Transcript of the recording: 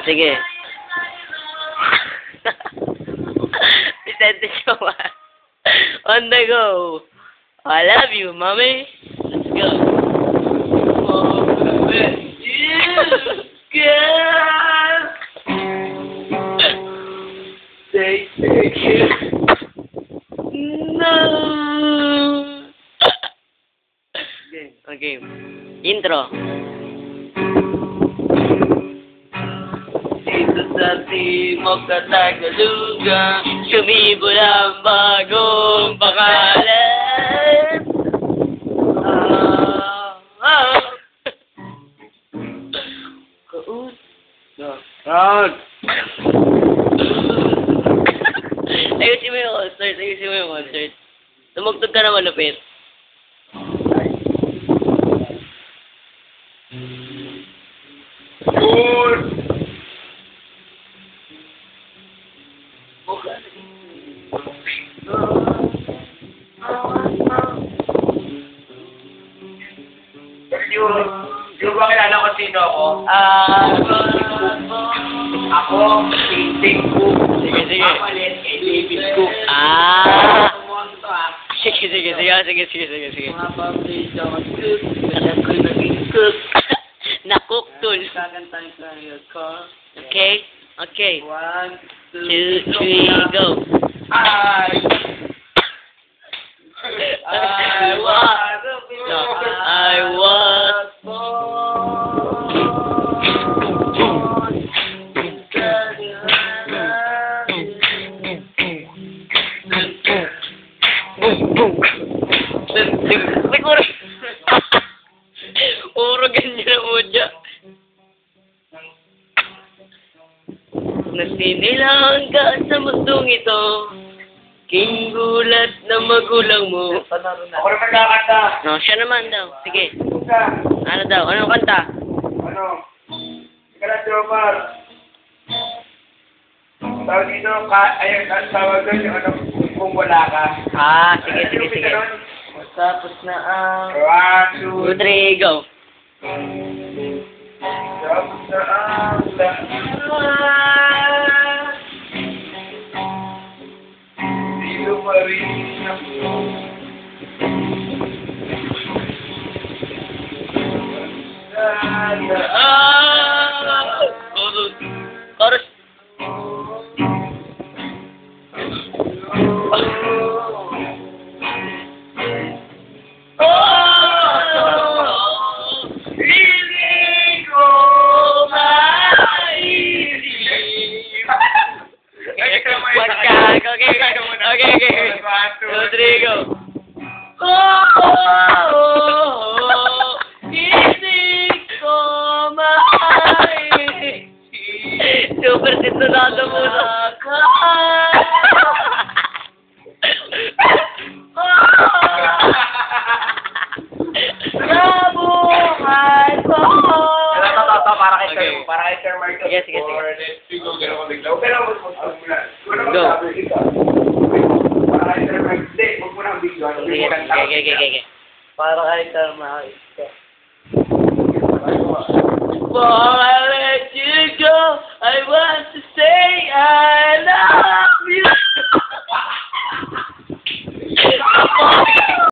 Sige. Vicente Chua. On the go. I love you, mommy. Let's go. Oh, girl. Say you. No. Okay. Intro. Dito sa Timog na Tagaluga, sumibol ang bagong pangalan. Kaus. Round! Ayusin mo yung concert. Ayusin mo yung concert. Tumugtog ka na malupit. Good! Yung ba kilala ko sino ako? Ako, Ting Cook. Sige. Mamalit kay David Cook. Sige. Mga paborito ko, Cook. Alam ko naging Cook. Nakook tol. Kakantahin ko yung call. Okay? 1, 2, 2, 3, go. I was puro ganyan ang mudya. Nasinilang ka sa mundong ito, king gulat na magulang mo. Ako naman nakakanta. No, siya naman daw. Sige. Kanta. Ano daw? Anong kanta? Ano? Ika na, Jomar. Tawag dito, ayun, ang tawag doon yung ano, kung wala ka. Sige. Tapos na ang 1, 2, 2, 3, go. tapos na ang lahat. Dito pa rin ako. Chorus. Okay. 1, 2, 3, go. Isip ko super sintonado mo na ka. Nabuhay ko. Para kay Sir Marco. Sige. Go. Go. Para kay Sir Marco. Hindi, huwag mo na ang video. Sige. Para kay Sir Marco. Before I let you go, I want to say I love you.